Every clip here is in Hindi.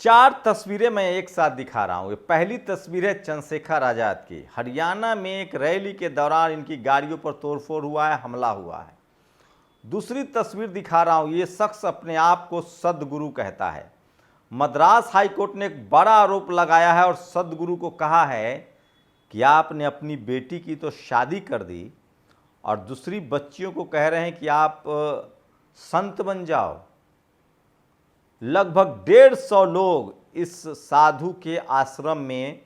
चार तस्वीरें मैं एक साथ दिखा रहा हूँ। पहली तस्वीर है चंद्रशेखर आज़ाद की। हरियाणा में एक रैली के दौरान इनकी गाड़ियों पर तोड़फोड़ हुआ है, हमला हुआ है। दूसरी तस्वीर दिखा रहा हूँ, ये शख्स अपने आप को सद्गुरु कहता है। मद्रास हाईकोर्ट ने एक बड़ा आरोप लगाया है और सद्गुरु को कहा है कि आपने अपनी बेटी की तो शादी कर दी और दूसरी बच्चियों को कह रहे हैं कि आप संत बन जाओ। लगभग 150 लोग इस साधु के आश्रम में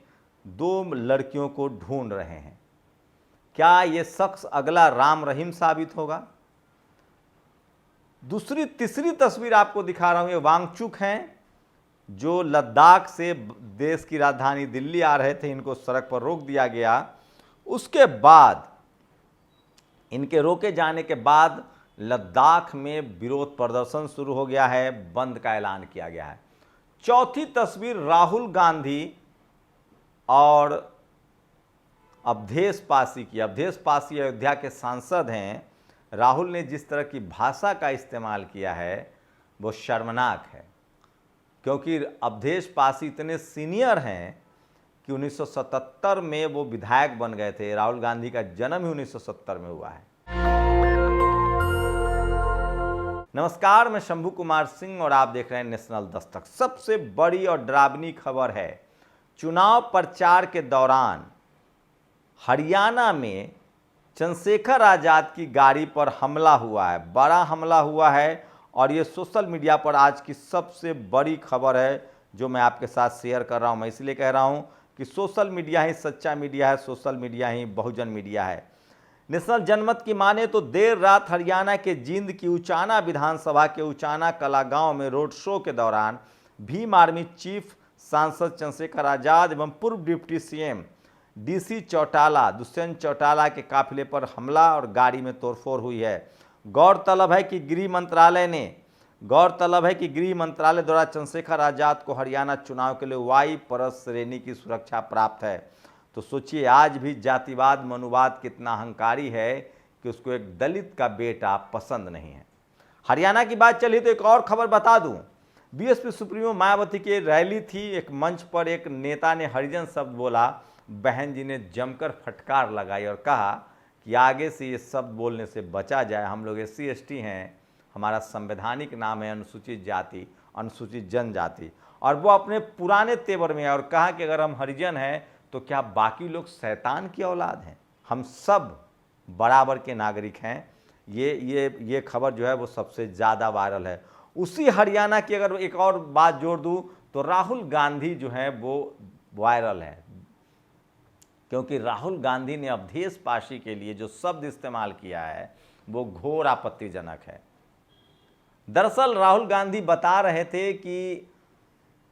2 लड़कियों को ढूंढ रहे हैं। क्या ये शख्स अगला राम रहीम साबित होगा? तीसरी तस्वीर आपको दिखा रहा हूं, ये वांगचुक हैं जो लद्दाख से देश की राजधानी दिल्ली आ रहे थे। इनको सड़क पर रोक दिया गया। उसके बाद इनके रोके जाने के बाद लद्दाख में विरोध प्रदर्शन शुरू हो गया है, बंद का ऐलान किया गया है। चौथी तस्वीर राहुल गांधी और अवधेश पासी की। अवधेश पासी अयोध्या के सांसद हैं। राहुल ने जिस तरह की भाषा का इस्तेमाल किया है वो शर्मनाक है, क्योंकि अवधेश पासी इतने सीनियर हैं कि 1977 में वो विधायक बन गए थे। राहुल गांधी का जन्म ही 1970 में हुआ है। नमस्कार, मैं शंभू कुमार सिंह और आप देख रहे हैं नेशनल दस्तक। सबसे बड़ी और डरावनी खबर है, चुनाव प्रचार के दौरान हरियाणा में चंद्रशेखर आज़ाद की गाड़ी पर हमला हुआ है। बड़ा हमला हुआ है और ये सोशल मीडिया पर आज की सबसे बड़ी खबर है जो मैं आपके साथ शेयर कर रहा हूँ। मैं इसलिए कह रहा हूँ कि सोशल मीडिया ही सच्चा मीडिया है, सोशल मीडिया ही बहुजन मीडिया है। नेशनल जनमत की माने तो देर रात हरियाणा के जींद की उचाना विधानसभा के उचाना कला गांव में रोड शो के दौरान भीम आर्मी चीफ सांसद चंद्रशेखर आज़ाद एवं पूर्व deputy CM DC Chautala Dushyant Chautala के काफिले पर हमला और गाड़ी में तोड़फोड़ हुई है। गौरतलब है कि गृह मंत्रालय द्वारा चंद्रशेखर आज़ाद को हरियाणा चुनाव के लिए वाई परस श्रेणी की सुरक्षा प्राप्त है। तो सोचिए, आज भी जातिवाद मनुवाद कितना अहंकारी है कि उसको एक दलित का बेटा पसंद नहीं है। हरियाणा की बात चली तो एक और खबर बता दूं, बीएसपी सुप्रीमो मायावती की रैली थी। एक मंच पर एक नेता ने हरिजन शब्द बोला, बहन जी ने जमकर फटकार लगाई और कहा कि आगे से ये शब्द बोलने से बचा जाए। हम लोग SC ST हैं, हमारा संवैधानिक नाम है अनुसूचित जाति अनुसूचित जनजाति। और वो अपने पुराने तेवर में है और कहा कि अगर हम हरिजन हैं तो क्या बाकी लोग शैतान की औलाद हैं? हम सब बराबर के नागरिक हैं। ये खबर जो है वो सबसे ज़्यादा वायरल है। उसी हरियाणा की अगर एक और बात जोड़ दूँ तो राहुल गांधी जो है वो वायरल है, क्योंकि राहुल गांधी ने अवधेश पासी के लिए जो शब्द इस्तेमाल किया है वो घोर आपत्तिजनक है। दरअसल राहुल गांधी बता रहे थे कि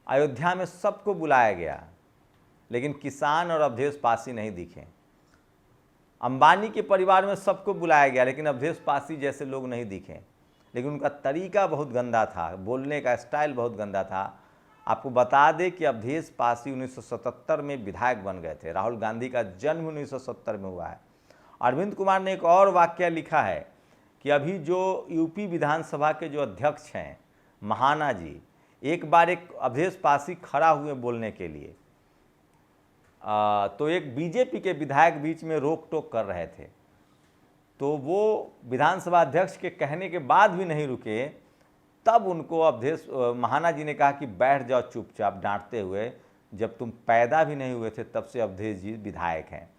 अयोध्या में सबको बुलाया गया, लेकिन किसान और अवधेश पासी नहीं दिखे। अंबानी के परिवार में सबको बुलाया गया, लेकिन अवधेश पासी जैसे लोग नहीं दिखे। लेकिन उनका तरीका बहुत गंदा था, बोलने का स्टाइल बहुत गंदा था। आपको बता दें कि अवधेश पासी 1977 में विधायक बन गए थे। राहुल गांधी का जन्म 1970 में हुआ है। अरविंद कुमार ने एक और वाक्य लिखा है कि अभी जो यूपी विधानसभा के जो अध्यक्ष हैं महाना जी, एक बार एक अवधेश पासी खड़ा हुए बोलने के लिए, तो एक बीजेपी के विधायक बीच में रोक टोक कर रहे थे, तो वो विधानसभा अध्यक्ष के कहने के बाद भी नहीं रुके। तब उनको अवधेश महाना जी ने कहा कि बैठ जाओ चुपचाप, डांटते हुए, जब तुम पैदा भी नहीं हुए थे तब से अवधेश जी विधायक हैं।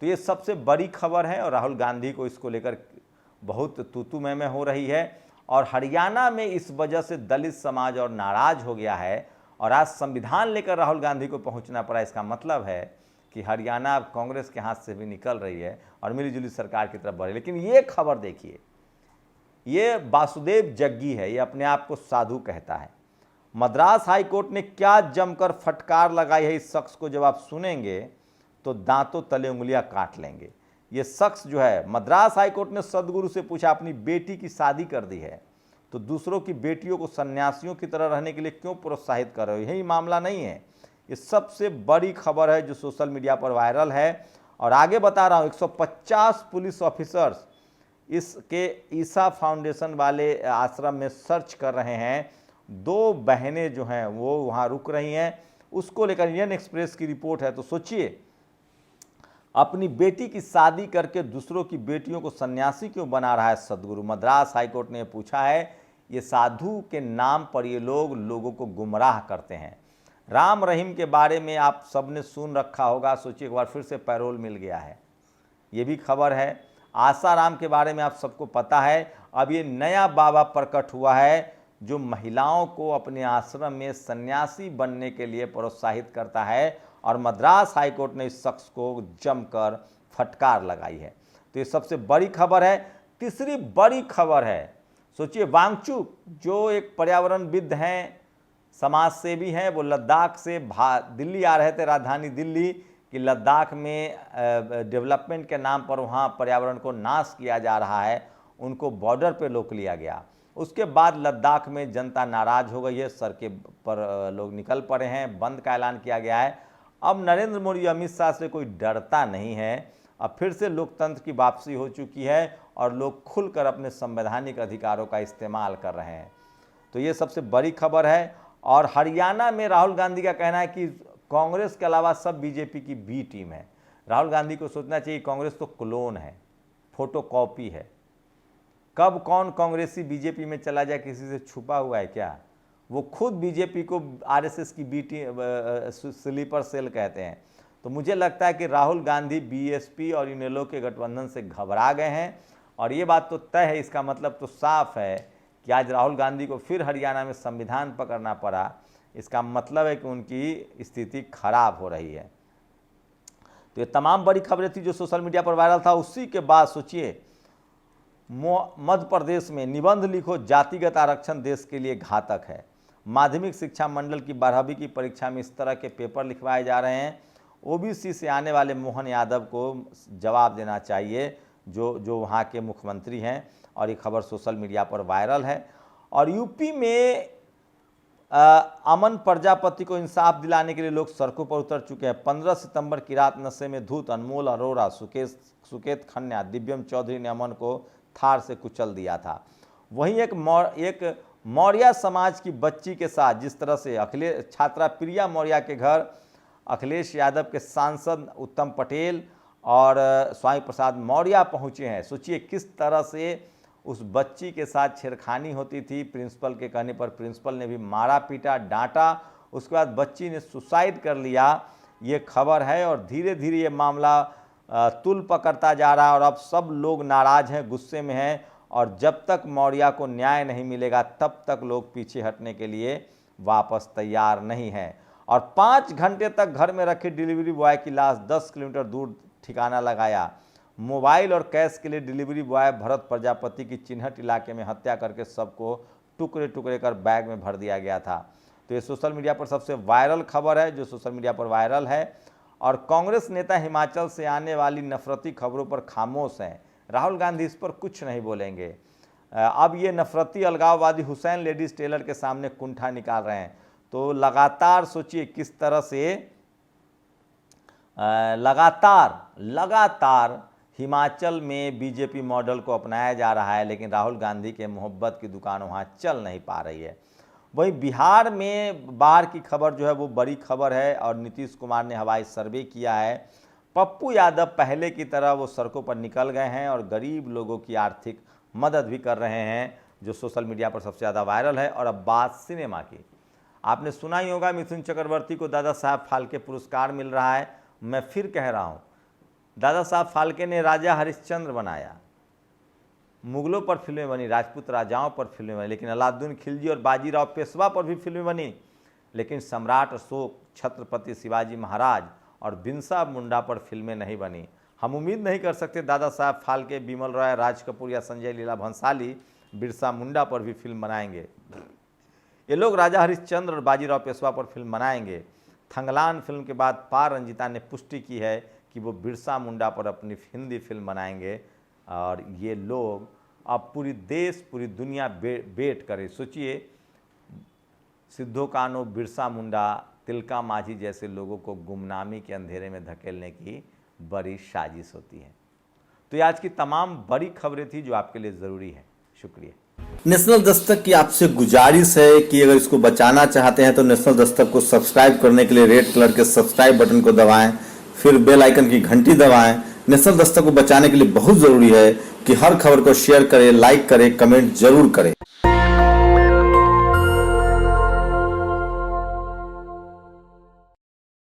तो ये सबसे बड़ी खबर है और राहुल गांधी को इसको लेकर बहुत तू मैं हो रही है। और हरियाणा में इस वजह से दलित समाज और नाराज हो गया है और आज संविधान लेकर राहुल गांधी को पहुंचना पड़ा। इसका मतलब है कि हरियाणा अब कांग्रेस के हाथ से भी निकल रही है और मिलीजुली सरकार की तरफ बढ़ रही है। लेकिन ये खबर देखिए, ये वासुदेव जग्गी है, ये अपने आप को साधु कहता है। मद्रास हाईकोर्ट ने क्या जमकर फटकार लगाई है इस शख्स को, जब आप सुनेंगे तो दांतों तले उंगलियां काट लेंगे। ये शख्स जो है, मद्रास हाईकोर्ट ने सदगुरु से पूछा, अपनी बेटी की शादी कर दी है तो दूसरों की बेटियों को सन्यासियों की तरह रहने के लिए क्यों प्रोत्साहित कर रहे हो? यही मामला नहीं है। ये सबसे बड़ी खबर है जो सोशल मीडिया पर वायरल है। और आगे बता रहा हूँ, 150 पुलिस ऑफिसर्स इसके ईसा फाउंडेशन वाले आश्रम में सर्च कर रहे हैं। 2 बहनें जो हैं वो वहाँ रुक रही हैं, उसको लेकर इंडियन एक्सप्रेस की रिपोर्ट है। तो सोचिए, अपनी बेटी की शादी करके दूसरों की बेटियों को सन्यासी क्यों बना रहा है सदगुरु। मद्रास हाईकोर्ट ने पूछा है, ये साधु के नाम पर ये लोग लोगों को गुमराह करते हैं। राम रहीम के बारे में आप सबने सुन रखा होगा, सोचिए एक बार फिर से पैरोल मिल गया है, ये भी खबर है। आसाराम के बारे में आप सबको पता है, अब ये नया बाबा प्रकट हुआ है जो महिलाओं को अपने आश्रम में सन्यासी बनने के लिए प्रोत्साहित करता है, और मद्रास हाईकोर्ट ने इस शख्स को जमकर फटकार लगाई है। तो ये सबसे बड़ी खबर है। तीसरी बड़ी खबर है, सोचिए वांगचुक जो एक पर्यावरणविद हैं, समाज सेवी हैं, वो लद्दाख से दिल्ली आ रहे थे, राजधानी दिल्ली, कि लद्दाख में डेवलपमेंट के नाम पर वहाँ पर्यावरण को नाश किया जा रहा है, उनको बॉर्डर पे रोक लिया गया। उसके बाद लद्दाख में जनता नाराज हो गई है, सड़कें पर लोग निकल पड़े हैं, बंद का ऐलान किया गया है। अब नरेंद्र मोदी अमित शाह से कोई डरता नहीं है, अब फिर से लोकतंत्र की वापसी हो चुकी है और लोग खुलकर अपने संवैधानिक अधिकारों का इस्तेमाल कर रहे हैं। तो ये सबसे बड़ी खबर है। और हरियाणा में राहुल गांधी का कहना है कि कांग्रेस के अलावा सब बीजेपी की बी टीम है। राहुल गांधी को सोचना चाहिए कांग्रेस तो क्लोन है, फोटोकॉपी है। कब कौन कांग्रेसी बीजेपी में चला जाए किसी से छुपा हुआ है क्या? वो खुद बीजेपी को आरएसएस की बी टीम स्लीपर सेल कहते हैं। तो मुझे लगता है कि राहुल गांधी बीएसपी और इनेलो के गठबंधन से घबरा गए हैं, और ये बात तो तय है, इसका मतलब तो साफ है कि आज राहुल गांधी को फिर हरियाणा में संविधान पकड़ना पड़ा। इसका मतलब है कि उनकी स्थिति खराब हो रही है। तो ये तमाम बड़ी खबरें थी जो सोशल मीडिया पर वायरल था। उसी के बाद सोचिए, मध्य प्रदेश में निबंध लिखो, जातिगत आरक्षण देश के लिए घातक है। माध्यमिक शिक्षा मंडल की 12वीं की परीक्षा में इस तरह के पेपर लिखवाए जा रहे हैं। ओबीसी से आने वाले मोहन यादव को जवाब देना चाहिए, जो वहाँ के मुख्यमंत्री हैं, और ये खबर सोशल मीडिया पर वायरल है। और यूपी में अमन प्रजापति को इंसाफ दिलाने के लिए लोग सड़कों पर उतर चुके हैं। 15 सितंबर की रात नशे में धुत अनमोल अरोड़ा, सुकेत खन्ना, दिव्यम चौधरी ने अमन को थार से कुचल दिया था। वहीं एक मौर्य समाज की बच्ची के साथ जिस तरह से छात्रा प्रिया मौर्य के घर अखिलेश यादव के सांसद उत्तम पटेल और स्वामी प्रसाद मौर्य पहुंचे हैं, सोचिए किस तरह से उस बच्ची के साथ छेड़खानी होती थी। प्रिंसिपल के कहने पर प्रिंसिपल ने भी मारा पीटा, डांटा, उसके बाद बच्ची ने सुसाइड कर लिया। ये खबर है, और धीरे धीरे ये मामला तुल पकड़ता जा रहा है, और अब सब लोग नाराज हैं, गुस्से में हैं, और जब तक मौर्य को न्याय नहीं मिलेगा तब तक लोग पीछे हटने के लिए वापस तैयार नहीं हैं। और 5 घंटे तक घर में रखे डिलीवरी बॉय की लाश 10 किलोमीटर दूर ठिकाना लगाया। मोबाइल और कैश के लिए डिलीवरी बॉय भरत प्रजापति की चिन्हट इलाके में हत्या करके सबको टुकड़े टुकड़े कर बैग में भर दिया गया था। तो ये सोशल मीडिया पर सबसे वायरल खबर है जो सोशल मीडिया पर वायरल है। और कांग्रेस नेता हिमाचल से आने वाली नफरती खबरों पर खामोश हैं। राहुल गांधी इस पर कुछ नहीं बोलेंगे। अब ये नफरती अलगाववादी हुसैन लेडीज टेलर के सामने कुंठा निकाल रहे हैं। तो लगातार सोचिए किस तरह से लगातार हिमाचल में बीजेपी मॉडल को अपनाया जा रहा है, लेकिन राहुल गांधी के मोहब्बत की दुकान वहाँ चल नहीं पा रही है। वहीं बिहार में बाढ़ की खबर जो है वो बड़ी खबर है, और नीतीश कुमार ने हवाई सर्वे किया है। पप्पू यादव पहले की तरह वो सड़कों पर निकल गए हैं और गरीब लोगों की आर्थिक मदद भी कर रहे हैं, जो सोशल मीडिया पर सबसे ज़्यादा वायरल है। और अब बात सिनेमा की, आपने सुना ही होगा मिथुन चक्रवर्ती को दादा साहब फाल्के पुरस्कार मिल रहा है। मैं फिर कह रहा हूँ, दादा साहब फाल्के ने राजा हरिश्चंद्र बनाया, मुगलों पर फिल्में बनी, राजपूत राजाओं पर फिल्में बनी, लेकिन अलाउद्दीन खिलजी और बाजीराव पेशवा पर भी फिल्में बनी, लेकिन सम्राट अशोक, छत्रपति शिवाजी महाराज और बिरसा मुंडा पर फिल्में नहीं बनी। हम उम्मीद नहीं कर सकते दादा साहब फाल्के, बिमल रॉय, राज कपूर या संजय लीला भंसाली बिरसा मुंडा पर भी फिल्म बनाएंगे। ये लोग राजा हरिश्चंद्र और बाजीराव पेशवा पर फिल्म बनाएंगे। थंगलान फिल्म के बाद पार रंजिता ने पुष्टि की है कि वो बिरसा मुंडा पर अपनी हिंदी फिल्म बनाएंगे, और ये लोग अब पूरी दुनिया वेट करे। सोचिए, सिद्धो कान्हू, बिरसा मुंडा, तिलका मांझी जैसे लोगों को गुमनामी के अंधेरे में धकेलने की बड़ी साजिश होती है। तो ये आज की तमाम बड़ी खबरें थी जो आपके लिए ज़रूरी है। शुक्रिया। नेशनल दस्तक की आपसे गुजारिश है कि अगर इसको बचाना चाहते हैं तो नेशनल दस्तक को सब्सक्राइब करने के लिए रेड कलर के सब्सक्राइब बटन को दबाएं, फिर बेल आइकन की घंटी दबाएं। नेशनल दस्तक को बचाने के लिए बहुत जरूरी है कि हर खबर को शेयर करें, लाइक करें, कमेंट जरूर करें।